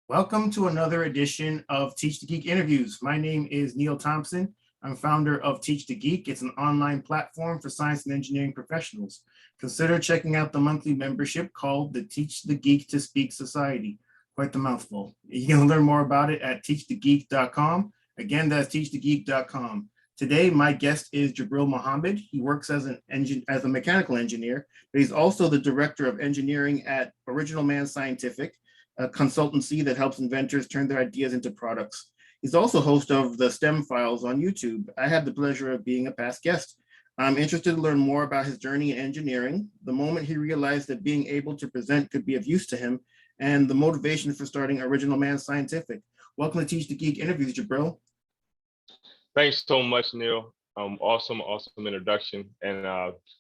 Welcome to another edition of Teach the Geek interviews. My name is Neil Thompson. I'm founder of Teach the Geek. It's an online platform for science and engineering professionals. Consider checking out the monthly membership called the Teach the Geek to Speak Society. Quite the mouthful. You can learn more about it at teachthegeek.com. Again, that's teachthegeek.com. Today, my guest is Jabril Muhammad. He works as a mechanical engineer, but he's also the director of engineering at Original Man Scientific, a consultancy that helps inventors turn their ideas into products. He's also host of the STEM Files on YouTube. I had the pleasure of being a past guest. I'm interested to learn more about his journey in engineering, the moment he realized that being able to present could be of use to him, and the motivation for starting Original Man Scientific. Welcome to Teach the Geek interviews, Jabril. Thanks so much, Neil. Awesome introduction. And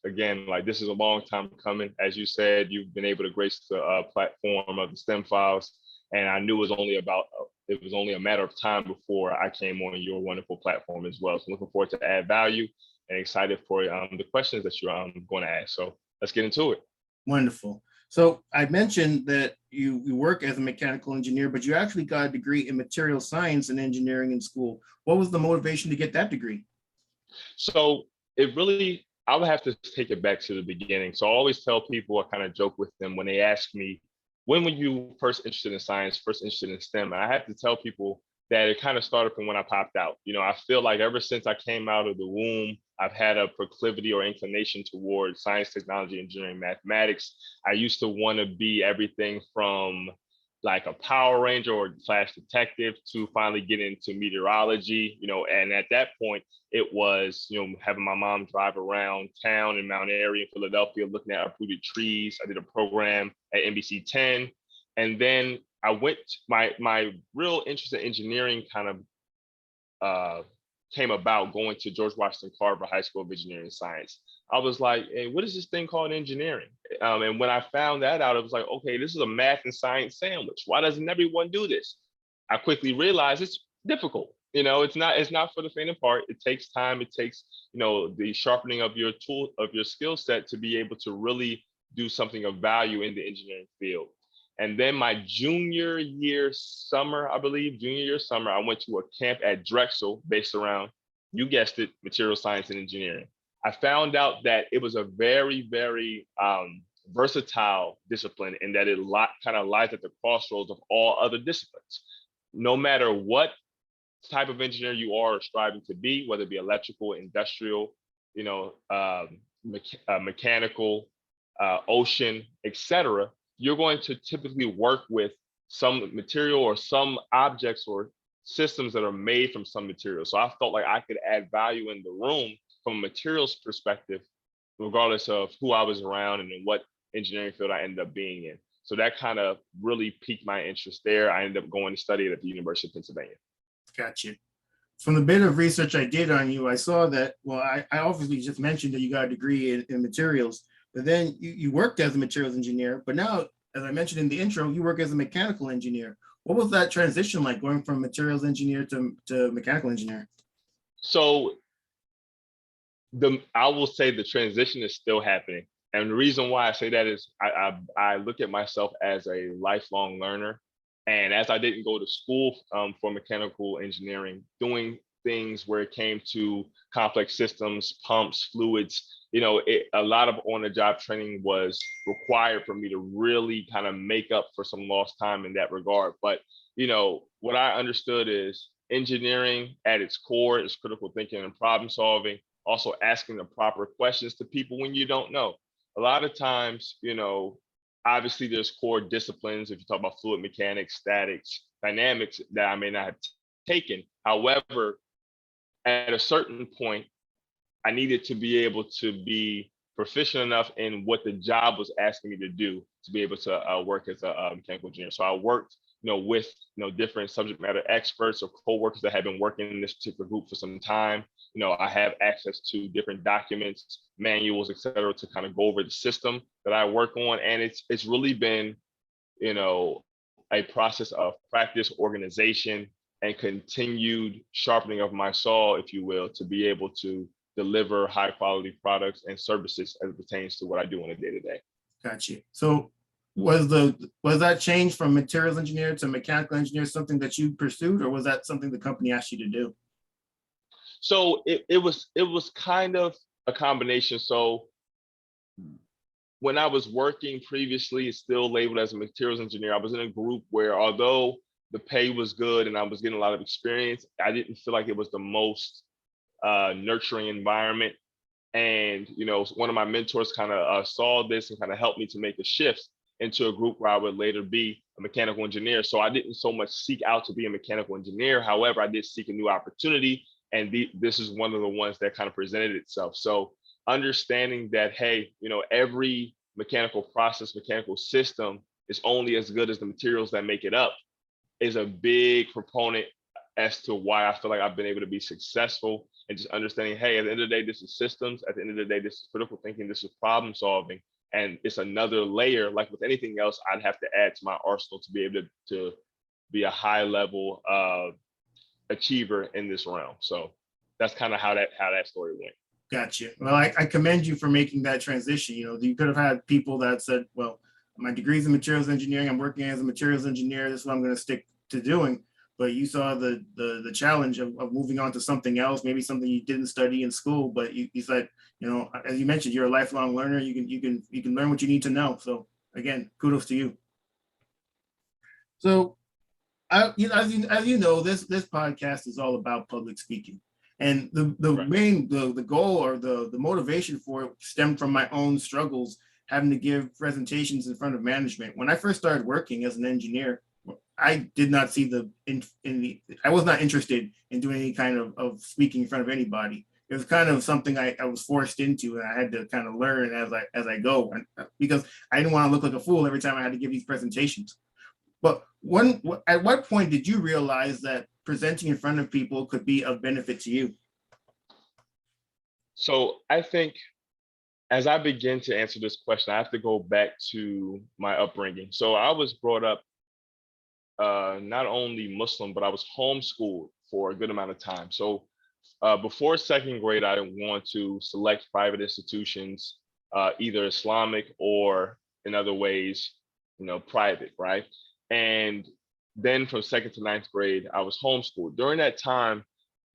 again, like this is a long time coming. As you said, you've been able to grace the platform of the STEM Files, and I knew it was only a matter of time before I came on your wonderful platform as well. So looking forward to add value and excited for the questions that you're going to ask. So let's get into it. Wonderful. So I mentioned that you work as a mechanical engineer, but you actually got a degree in material science and engineering in school. What was the motivation to get that degree? So I would have to take it back to the beginning. So I always tell people, I kind of joke with them when they ask me, when were you first interested in science, first interested in STEM? And I have to tell people that it kind of started from when I popped out. You know, I feel like ever since I came out of the womb, I've had a proclivity or inclination towards science, technology, engineering, mathematics. I used to want to be everything from like a Power Ranger or Flash detective to finally get into meteorology, and at that point it was, having my mom drive around town in Mount Airy in Philadelphia, looking at uprooted trees. I did a program at NBC 10. And then I went, my real interest in engineering kind of came about going to George Washington Carver High School of Engineering and Science. I was like, hey, what is this thing called engineering? And when I found that out, it was like, okay, this is a math and science sandwich. Why doesn't everyone do this? I quickly realized it's difficult. It's not for the faint of heart. It takes time. It takes, the sharpening of your skill set to be able to really do something of value in the engineering field. And then my junior year summer, I went to a camp at Drexel based around, you guessed it, material science and engineering. I found out that it was a very, very versatile discipline, and that it kind of lies at the crossroads of all other disciplines. No matter what type of engineer you are striving to be, whether it be electrical, industrial, mechanical, ocean, etc., you're going to typically work with some material or some objects or systems that are made from some material. So I felt like I could add value in the room from a materials perspective, regardless of who I was around and in what engineering field I ended up being in. So that kind of really piqued my interest there. I ended up going to study it at the University of Pennsylvania. Gotcha. From the bit of research I did on you, I saw that, well, I obviously just mentioned that you got a degree in materials, but then you worked as a materials engineer, but now, as I mentioned in the intro, you work as a mechanical engineer. What was that transition like, going from materials engineer to mechanical engineer? So I will say the transition is still happening. And the reason why I say that is I look at myself as a lifelong learner. And as I didn't go to school for mechanical engineering, doing things where it came to complex systems, pumps, fluids, a lot of on-the-job training was required for me to really kind of make up for some lost time in that regard. But, what I understood is engineering at its core is critical thinking and problem solving, also asking the proper questions to people when you don't know. A lot of times, obviously there's core disciplines, if you talk about fluid mechanics, statics, dynamics, that I may not have taken. However, at a certain point, I needed to be able to be proficient enough in what the job was asking me to do to be able to work as a mechanical engineer. So I worked, with different subject matter experts or co-workers that have been working in this particular group for some time. I have access to different documents, manuals, et cetera, to kind of go over the system that I work on. And it's really been, a process of practice, organization, and continued sharpening of my saw, if you will, to be able to deliver high quality products and services as it pertains to what I do on a day-to-day. Gotcha. So Was that change from materials engineer to mechanical engineer something that you pursued, or was that something the company asked you to do? So it was kind of a combination. So when I was working previously, still labeled as a materials engineer, I was in a group where although the pay was good and I was getting a lot of experience, I didn't feel like it was the most nurturing environment. And one of my mentors kind of saw this and kind of helped me to make a shift into a group where I would later be a mechanical engineer. So I didn't so much seek out to be a mechanical engineer. However, I did seek a new opportunity, and this is one of the ones that kind of presented itself. So understanding that, hey, every mechanical process, mechanical system is only as good as the materials that make it up is a big proponent as to why I feel like I've been able to be successful, and just understanding, hey, at the end of the day, this is systems. At the end of the day, this is critical thinking. This is problem solving. And it's another layer, like with anything else, I'd have to add to my arsenal to be able to be a high level achiever in this realm. So that's kind of how that story went. Gotcha. Well, I commend you for making that transition. You could have had people that said, well, my degree is in materials engineering. I'm working as a materials engineer. This is what I'm going to stick to doing. But you saw the challenge of moving on to something else, maybe something you didn't study in school, but you said, as you mentioned, you're a lifelong learner. You can learn what you need to know. So again, kudos to you. So as you know, this podcast is all about public speaking. And the Right. main the goal or the motivation for it stemmed from my own struggles having to give presentations in front of management. When I first started working as an engineer, I did not see I was not interested in doing any kind of speaking in front of anybody. It was kind of something I was forced into, and I had to kind of learn as I go, because I didn't want to look like a fool every time I had to give these presentations. But at what point did you realize that presenting in front of people could be of benefit to you? So I think as I begin to answer this question, I have to go back to my upbringing. So I was brought up not only Muslim, but I was homeschooled for a good amount of time. So before second grade, I didn't want to select private institutions, either Islamic or in other ways, private, right? And then from second to ninth grade, I was homeschooled. During that time,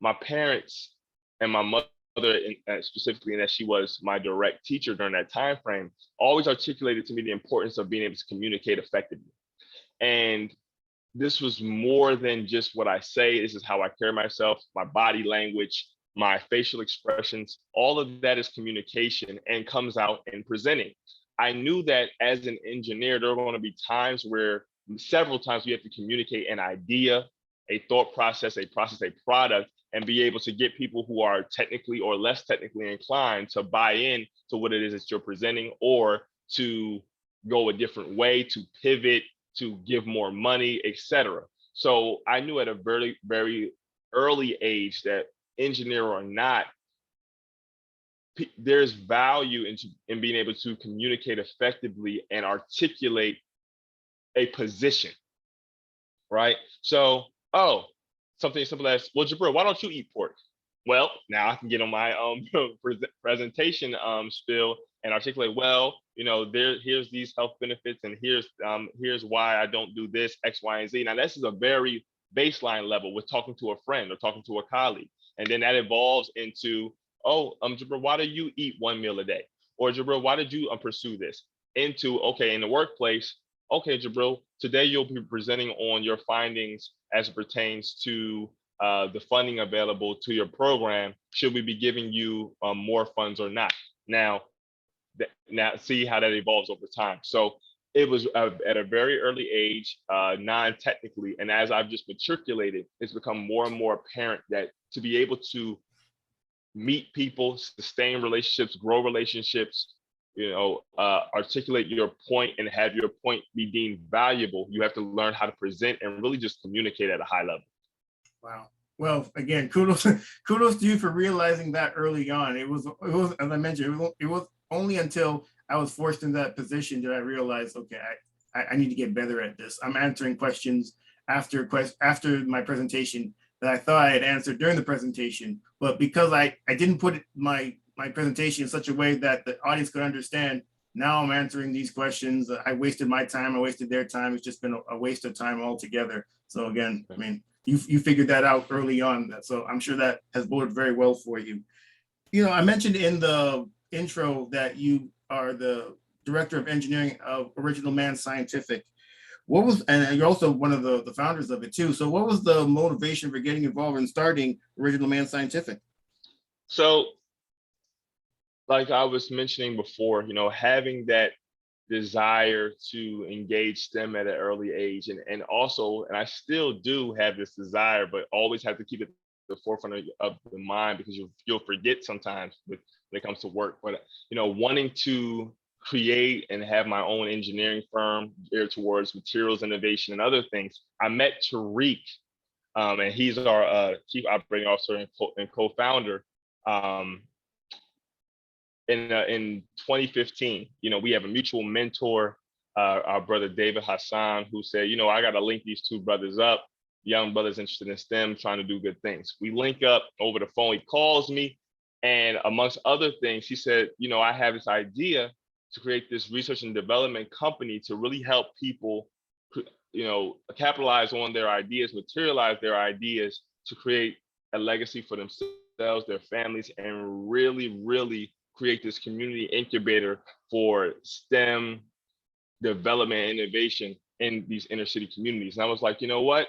my parents and my mother, specifically, and that she was my direct teacher during that time frame, always articulated to me the importance of being able to communicate effectively. And this was more than just what I say. This is how I carry myself, my body language, my facial expressions. All of that is communication and comes out in presenting. I knew that as an engineer, there were going to be times where several times we have to communicate an idea, a thought process, a product, and be able to get people who are technically or less technically inclined to buy in to what it is that you're presenting, or to go a different way, to pivot, to give more money, etc. So I knew at a very, very early age that, engineer or not, there's value in being able to communicate effectively and articulate a position, right? So, something simple as, well, Jabril, why don't you eat pork? Well, now I can get on my presentation spiel and articulate, well, here's these health benefits, and here's why I don't do this, X, Y, and Z. Now, this is a very baseline level with talking to a friend or talking to a colleague. And then that evolves into, Jabril, why do you eat one meal a day? Or Jabril, why did you pursue this? Into, okay, in the workplace, okay, Jabril, today you'll be presenting on your findings as it pertains to the funding available to your program. Should we be giving you more funds or not? Now see how that evolves over time. So it was at a very early age, non-technically, and as I've just matriculated, it's become more and more apparent that to be able to meet people, sustain relationships, grow relationships, articulate your point and have your point be deemed valuable, you have to learn how to present and really just communicate at a high level. Wow. Well, again, kudos to you for realizing that early on. It was as I mentioned, it was only until I was forced in that position that I realized, okay, I need to get better at this. I'm answering questions after my presentation that I thought I had answered during the presentation, but because I didn't put my presentation in such a way that the audience could understand now I'm answering these questions. I wasted my time, I wasted their time. It's just been a waste of time altogether. So again, I mean, you figured that out early on. So I'm sure that has boded very well for you. You know, I mentioned in the intro that you are the director of engineering of Original Man Scientific. What was, and you're also one of the founders of it too. So what was the motivation for getting involved in starting Original Man Scientific? So, like I was mentioning before, having that desire to engage STEM at an early age, and also, and I still do have this desire, but always have to keep it at the forefront of the mind, because you'll forget sometimes when it comes to work. But wanting to create and have my own engineering firm geared towards materials innovation and other things, I met Tariq, and he's our chief operating officer and co-founder. In 2015, we have a mutual mentor, our brother David Hassan, who said, I got to link these two brothers up, young brothers interested in STEM, trying to do good things. We link up over the phone. He calls me, and amongst other things, he said, I have this idea to create this research and development company to really help people, capitalize on their ideas, materialize their ideas to create a legacy for themselves, their families, and really, really create this community incubator for STEM development and innovation in these inner city communities. And I was like, you know what?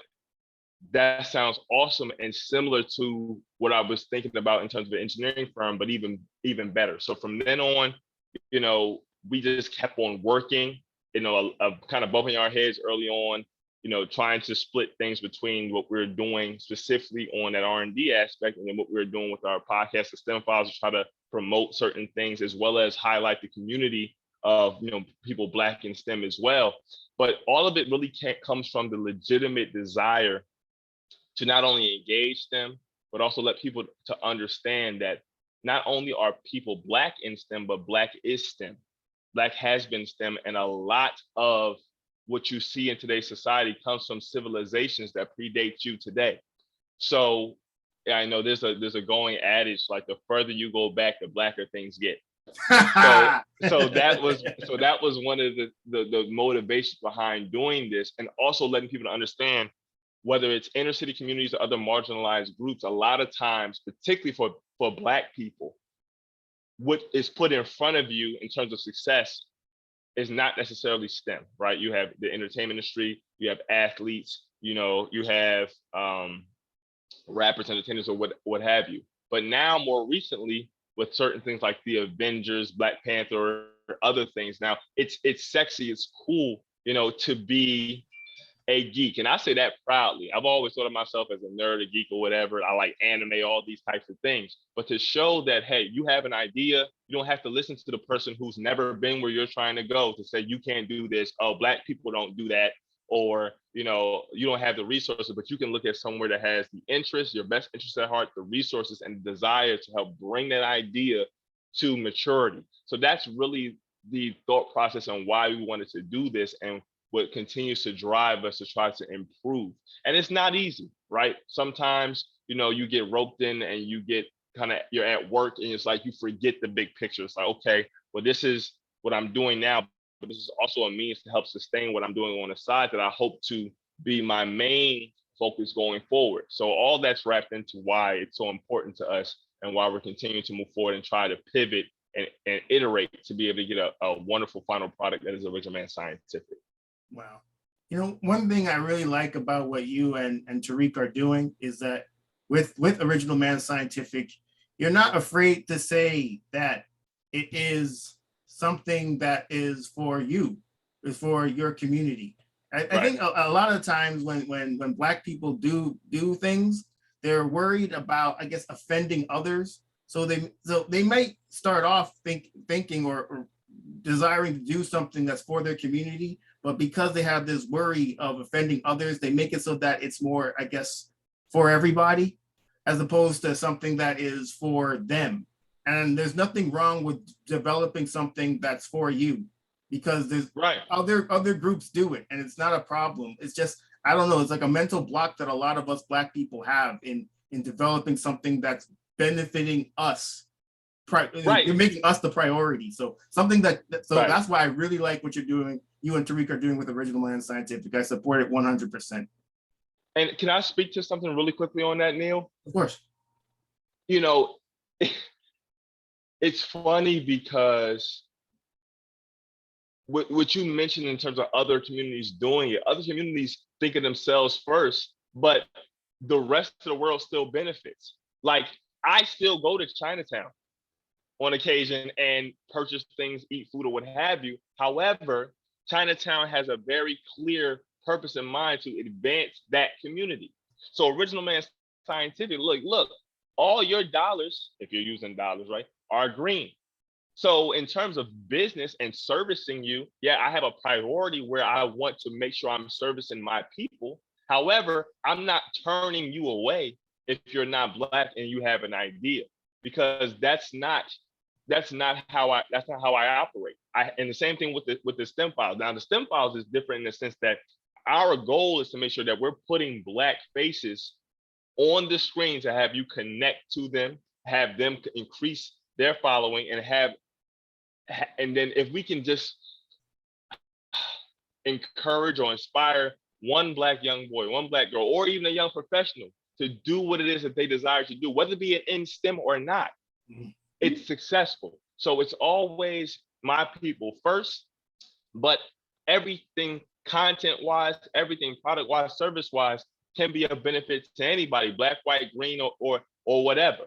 That sounds awesome and similar to what I was thinking about in terms of an engineering firm, but even better. So from then on, we just kept on working, kind of bumping our heads early on, trying to split things between what we're doing specifically on that R&D aspect, and then what we're doing with our podcast, the STEM Files, to try to promote certain things, as well as highlight the community of, people Black in STEM as well. But all of it really comes from the legitimate desire to not only engage STEM, but also let people to understand that not only are people Black in STEM, but Black is STEM. Black has been STEM, and a lot of what you see in today's society comes from civilizations that predate you today. So yeah, I know there's a going adage, like the further you go back, the Blacker things get. So that was one of the motivations behind doing this, and also letting people understand, whether it's inner city communities or other marginalized groups, a lot of times, particularly for Black people, what is put in front of you in terms of success is not necessarily STEM, right? You have the entertainment industry, you have athletes, you have rappers, entertainers, or what have you. But now, more recently, with certain things like the Avengers, Black Panther, or other things, now it's sexy, it's cool, to be a geek. And I say that proudly. I've always thought of myself as a nerd, a geek, or whatever. I like anime, all these types of things. But to show that, hey, you have an idea, you don't have to listen to the person who's never been where you're trying to go to say you can't do this. Oh, Black people don't do that. Or, you don't have the resources, but you can look at somewhere that has the interest, your best interest at heart, the resources, and the desire to help bring that idea to maturity. So that's really the thought process on why we wanted to do this, and what continues to drive us to try to improve. And it's not easy, right? Sometimes, you get roped in and you're at work, and it's like you forget the big picture. It's like, okay, well, this is what I'm doing now, but this is also a means to help sustain what I'm doing on the side that I hope to be my main focus going forward. So all that's wrapped into why it's so important to us, and why we're continuing to move forward and try to pivot and iterate to be able to get a wonderful final product that is Original Man Scientific. Wow. One thing I really like about what you and Tariq are doing is that with Original Man Scientific, you're not afraid to say that it is something that is for you, is for your community. I think a lot of times when Black people do things, they're worried about, I guess, offending others. So they might start off thinking or desiring to do something that's for their community, but because they have this worry of offending others, they make it so that it's more, I guess, for everybody, as opposed to something that is for them. And there's nothing wrong with developing something that's for you, because there's other groups do it, and it's not a problem. It's just, I don't know, it's like a mental block that a lot of us Black people have in developing something that's benefiting us Right, you're making us the priority. So something so right. that's why I really like what you're doing. You and Tariq are doing with Original Land Scientific. I support it 100%. And can I speak to something really quickly on that, Neil? Of course. You know, it's funny because what you mentioned in terms of other communities doing it, other communities think of themselves first, but the rest of the world still benefits. Like, I still go to Chinatown on occasion and purchase things, eat food, or what have you. However, Chinatown has a very clear purpose in mind to advance that community. So Original Man Scientific, look, all your dollars, if you're using dollars, right, are green. So in terms of business and servicing you, yeah, I have a priority where I want to make sure I'm servicing my people. However, I'm not turning you away if you're not Black and you have an idea, because that's not how I operate. And the same thing with the STEM files. Now the STEM files is different in the sense that our goal is to make sure that we're putting Black faces on the screen to have you connect to them, have them increase their following, and then if we can just encourage or inspire one Black young boy, one Black girl, or even a young professional to do what it is that they desire to do, whether it be in STEM or not, it's successful. So it's always my people first, but everything content-wise, everything product-wise, service-wise can be a benefit to anybody, Black, white, green, or whatever,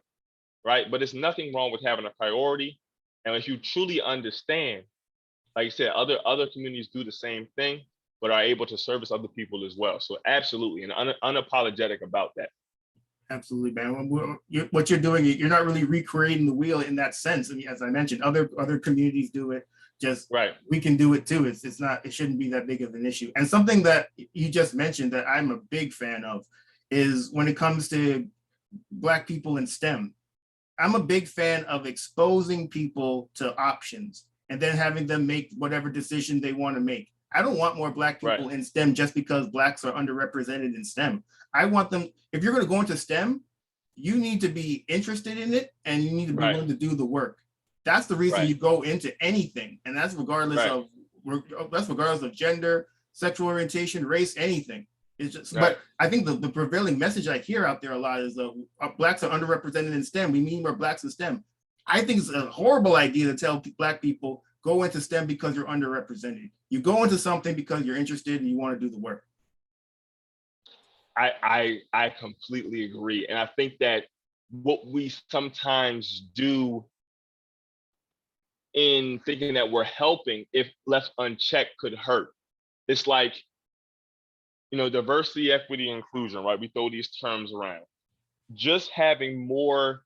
right? But there's nothing wrong with having a priority. And if you truly understand, like I said, other communities do the same thing, but are able to service other people as well. So absolutely, and unapologetic about that. Absolutely, man. What you're doing, you're not really recreating the wheel in that sense. I mean, as I mentioned, other communities do it. Just right. We can do it too. It's not. It shouldn't be that big of an issue. And something that you just mentioned that I'm a big fan of is when it comes to Black people in STEM. I'm a big fan of exposing people to options and then having them make whatever decision they want to make. I don't want more Black people in STEM just because Blacks are underrepresented in STEM. I want them, if you're going to go into STEM, you need to be interested in it and you need to be willing to do the work. That's the reason you go into anything. And that's regardless of gender, sexual orientation, race, anything. It's just, but I think the prevailing message I hear out there a lot is Blacks are underrepresented in STEM. We need more Blacks in STEM. I think it's a horrible idea to tell Black people go into STEM because you're underrepresented. You go into something because you're interested and you want to do the work. I completely agree. And I think that what we sometimes do in thinking that we're helping, if left unchecked, could hurt. It's like, diversity, equity, inclusion, right? We throw these terms around. Just having more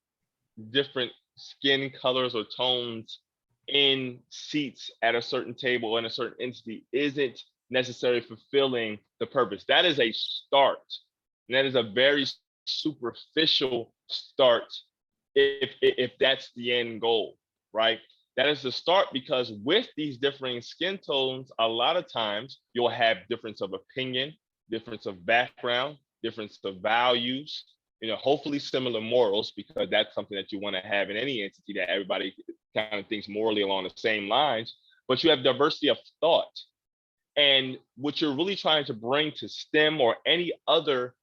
different skin colors or tones in seats at a certain table in a certain entity isn't necessarily fulfilling the purpose. That is a start. And that is a very superficial start if that's the end goal, right? That is the start, because with these differing skin tones, a lot of times you'll have difference of opinion, difference of background, difference of values, hopefully similar morals, because that's something that you want to have in any entity, that everybody kind of thinks morally along the same lines, but you have diversity of thought. And what you're really trying to bring to STEM or any other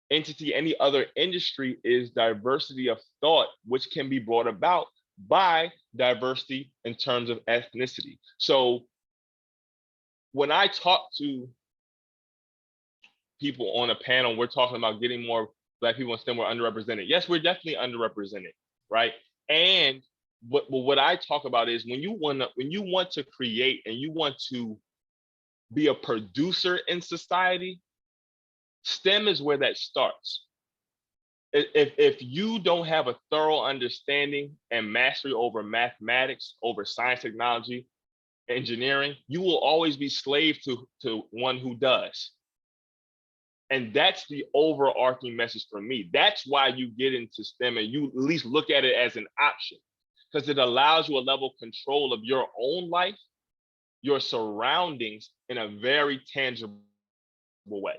entity, any other industry, is diversity of thought, which can be brought about by diversity in terms of ethnicity. So when I talk to people on a panel, we're talking about getting more Black people in STEM, we're underrepresented. Yes, we're definitely underrepresented, right? And what I talk about is when you want to create and you want to be a producer in society, STEM is where that starts. If you don't have a thorough understanding and mastery over mathematics, over science, technology, engineering, you will always be slave to one who does. And that's the overarching message for me. That's why you get into STEM and you at least look at it as an option, because it allows you a level of control of your own life, your surroundings, in a very tangible way.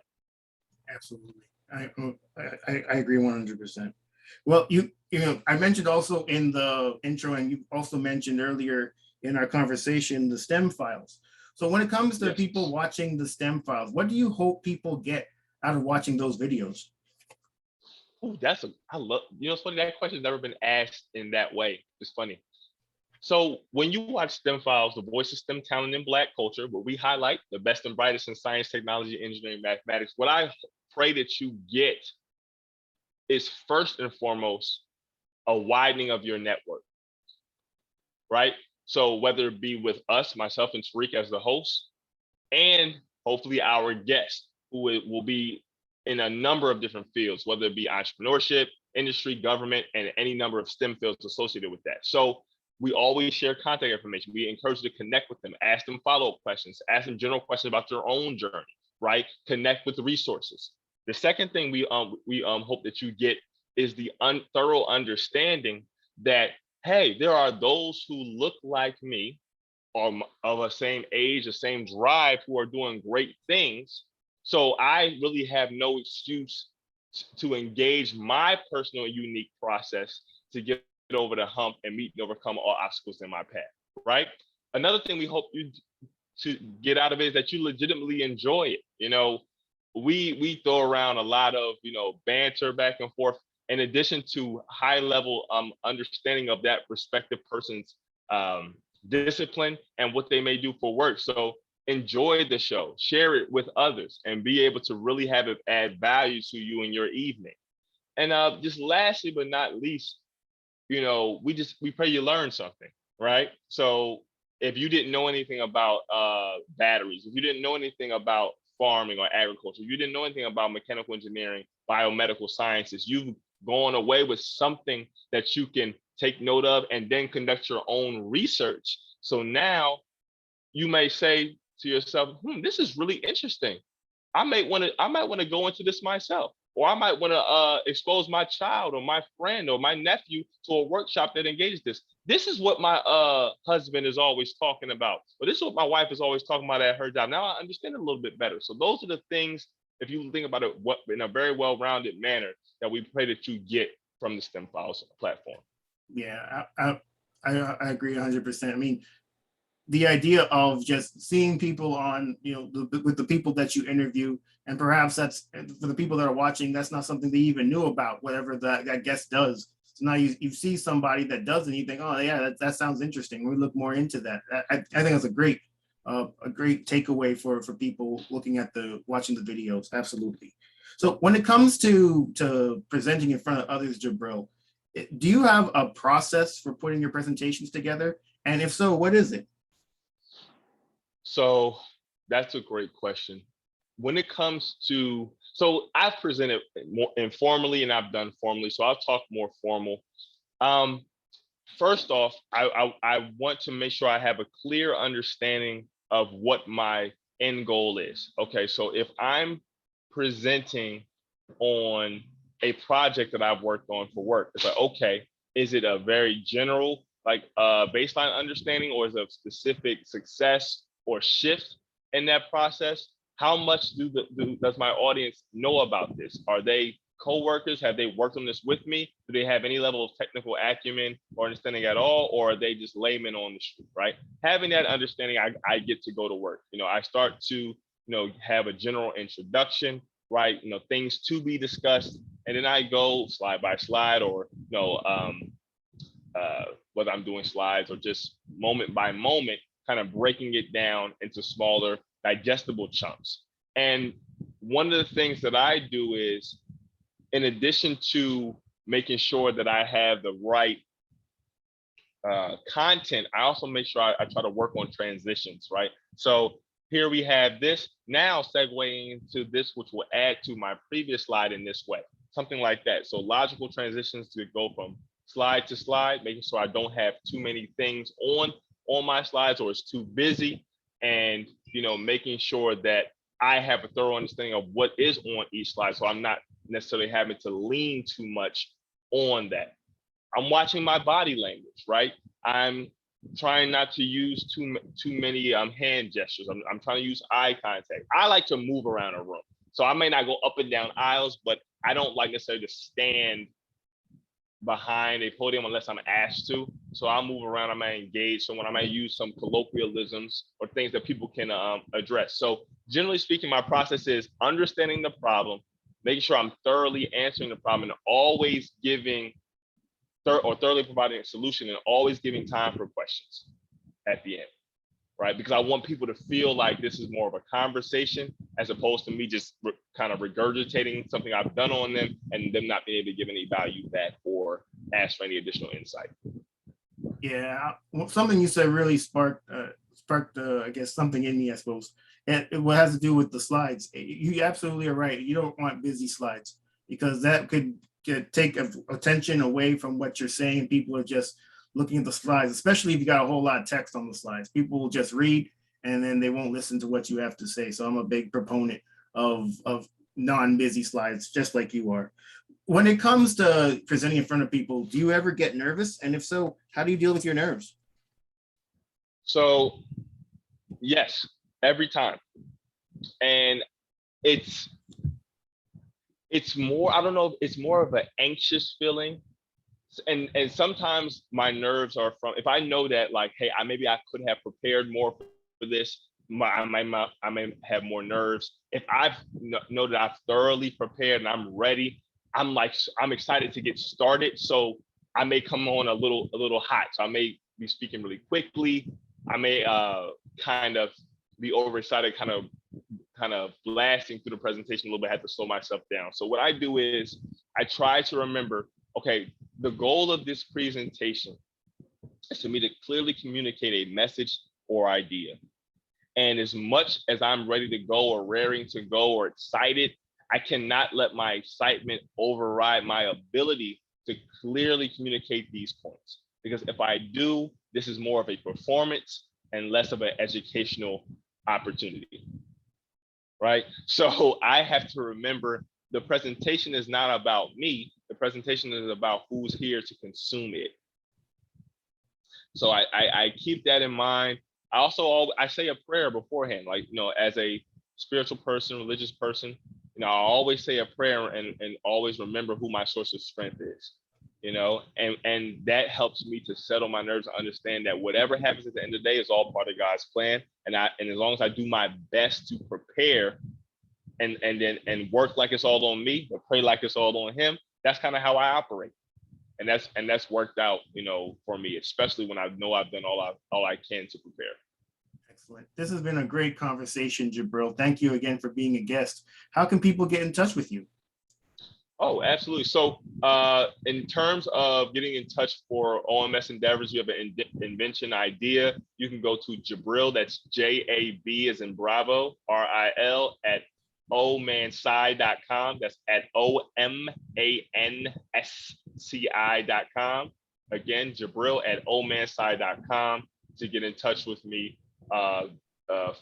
Absolutely. I agree 100%. Well, you know, I mentioned also in the intro, and you also mentioned earlier in our conversation, the STEM files. So when it comes to Yes. people watching the STEM files, what do you hope people get out of watching those videos? Ooh, I love, it's funny, that question's never been asked in that way. It's funny. So when you watch STEM Files, the voice of STEM talent in Black culture, where we highlight the best and brightest in science, technology, engineering, mathematics, what I pray that you get is first and foremost a widening of your network, right? So whether it be with us, myself and Tariq as the host, and hopefully our guest, who will be in a number of different fields, whether it be entrepreneurship, industry, government, and any number of STEM fields associated with that. So we always share contact information. We encourage you to connect with them, ask them follow-up questions, ask them general questions about their own journey, right? Connect with the resources. The second thing we hope that you get is the thorough understanding that, hey, there are those who look like me, of a same age, the same drive, who are doing great things. So I really have no excuse to engage my personal unique process to get over the hump and meet and overcome all obstacles in my path, right? Another thing we hope you to get out of it is that you legitimately enjoy it. We throw around a lot of, banter back and forth, in addition to high level understanding of that respective person's discipline and what they may do for work. So enjoy the show, share it with others, and be able to really have it add value to you in your evening. And just lastly but not least, we pray you learn something, right? So if you didn't know anything about batteries, if you didn't know anything about farming or agriculture, if you didn't know anything about mechanical engineering, biomedical sciences, you've gone away with something that you can take note of and then conduct your own research. So now you may say to yourself, this is really interesting. I might want to go into this myself, or I might want to expose my child or my friend or my nephew to a workshop that engages this. This is what my husband is always talking about, or this is what my wife is always talking about at her job. Now I understand it a little bit better. So those are the things, if you think about it, what in a very well-rounded manner, that we pray that you get from the STEM Files platform. Yeah, I agree 100%. I mean, the idea of just seeing people on, with the people that you interview, and perhaps that's for the people that are watching, that's not something they even knew about, whatever that guest does. So now you see somebody that does, and you think, oh yeah, that sounds interesting. We look more into that. I think that's a great takeaway for people looking at watching the videos. Absolutely. So when it comes to presenting in front of others, Jabril, do you have a process for putting your presentations together? And if so, what is it? So that's a great question. When it comes to, so I've presented more informally and I've done formally, so I'll talk more formal. First off, I want to make sure I have a clear understanding of what my end goal is. Okay, so if I'm presenting on a project that I've worked on for work, it's like, okay, is it a very general, like baseline understanding, or is it a specific success or shift in that process? How much does my audience know about this? Are they co-workers? Have they worked on this with me? Do they have any level of technical acumen or understanding at all? Or are they just laymen on the street, right? Having that understanding, I get to go to work. I start to, have a general introduction, right? Things to be discussed. And then I go slide by slide, or, whether I'm doing slides or just moment by moment, kind of breaking it down into smaller, digestible chunks. And one of the things that I do is, in addition to making sure that I have the right content, I also make sure I try to work on transitions, right? So here we have this, now segueing into this, which will add to my previous slide in this way, something like that. So logical transitions to go from slide to slide, making sure I don't have too many things on my slides, or it's too busy, and making sure that I have a thorough understanding of what is on each slide, so I'm not necessarily having to lean too much on that. I'm watching my body language, right? I'm trying not to use too many hand gestures. I'm trying to use eye contact. I like to move around a room, so I may not go up and down aisles, but I don't like necessarily to stand behind a podium unless I'm asked to. So I'll move around, I might engage. So when I might use some colloquialisms or things that people can address. So generally speaking, my process is understanding the problem, making sure I'm thoroughly answering the problem, and always giving thoroughly providing a solution, and always giving time for questions at the end, right? Because I want people to feel like this is more of a conversation as opposed to me just kind of regurgitating something I've done on them and them not being able to give any value back or ask for any additional insight. Yeah, something you said really sparked, I guess, something in me, I suppose. And what has to do with the slides. You absolutely are right. You don't want busy slides because that could take attention away from what you're saying. People are just looking at the slides, especially if you got a whole lot of text on the slides. People will just read and then they won't listen to what you have to say. So I'm a big proponent of non-busy slides, just like you are. When it comes to presenting in front of people, do you ever get nervous? And if so, how do you deal with your nerves? So yes, every time. And it's more, I don't know, it's more of an anxious feeling. And sometimes my nerves are from, if I know that like, hey, maybe I could have prepared more for this, I may have more nerves. If I know that I've thoroughly prepared and I'm ready, I'm excited to get started. So I may come on a little hot. So I may be speaking really quickly. I may kind of be overexcited, kind of blasting through the presentation a little bit, have to slow myself down. So what I do is I try to remember, okay, the goal of this presentation is for me to clearly communicate a message or idea. And as much as I'm ready to go or raring to go or excited, I cannot let my excitement override my ability to clearly communicate these points. Because if I do, this is more of a performance and less of an educational opportunity, right? So I have to remember the presentation is not about me. The presentation is about who's here to consume it. So I keep that in mind. I say a prayer beforehand, like, as a spiritual person, religious person, I always say a prayer and always remember who my source of strength is, and that helps me to settle my nerves and understand that whatever happens at the end of the day is all part of God's plan. And as long as I do my best to prepare and work like it's all on me, but pray like it's all on him, that's kind of how I operate. And that's worked out, for me, especially when I know I've done all I can to prepare. Excellent. This has been a great conversation, Jabril. Thank you again for being a guest. How can people get in touch with you? Oh, absolutely. So in terms of getting in touch for OMS endeavors, you have an invention idea, you can go to Jabril, that's JAB as in Bravo, RIL at omansci.com. That's at OMANSCI.com. Again, Jabril at omansci.com to get in touch with me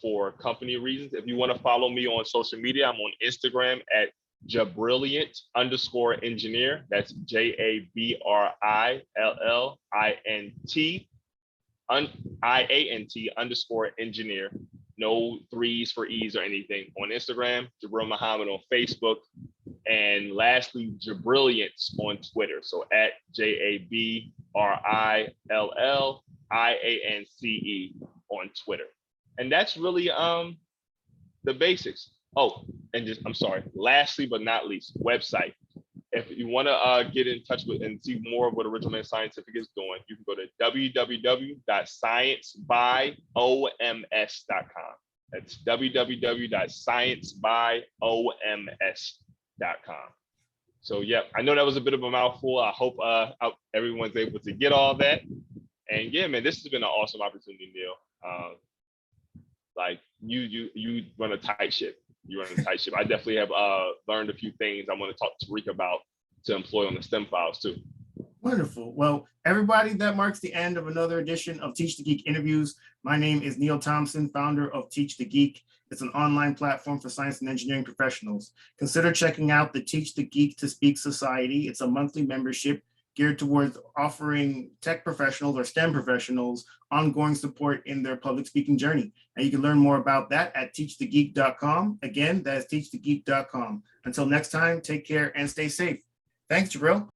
for company reasons. If you want to follow me on social media, I'm on Instagram at Jabrilliant_engineer. That's JABRILLIANT_engineer. No threes for E's or anything. On Instagram, Jabril Muhammad on Facebook. And lastly, Jabrilliant on Twitter. So at JABRILLIANCE on Twitter. And that's really the basics. Oh, and lastly but not least, website. If you want to get in touch with and see more of what Original Man Scientific is doing, you can go to www.sciencebyOMS.com. That's www.sciencebyOMS.com. So, yeah, I know that was a bit of a mouthful. I hope everyone's able to get all that. And yeah, man, this has been an awesome opportunity, Neil. Like you run a tight ship. I definitely have learned a few things I want to talk to Rick about to employ on the STEM files too. Wonderful. Well, everybody, that marks the end of another edition of Teach the Geek interviews. My name is Neil Thompson, founder of Teach the Geek. It's an online platform for science and engineering professionals. Consider checking out the Teach the Geek to Speak Society. It's a monthly membership geared towards offering tech professionals or STEM professionals ongoing support in their public speaking journey. And you can learn more about that at teachthegeek.com. Again, that's teachthegeek.com. Until next time, take care and stay safe. Thanks, Jabril.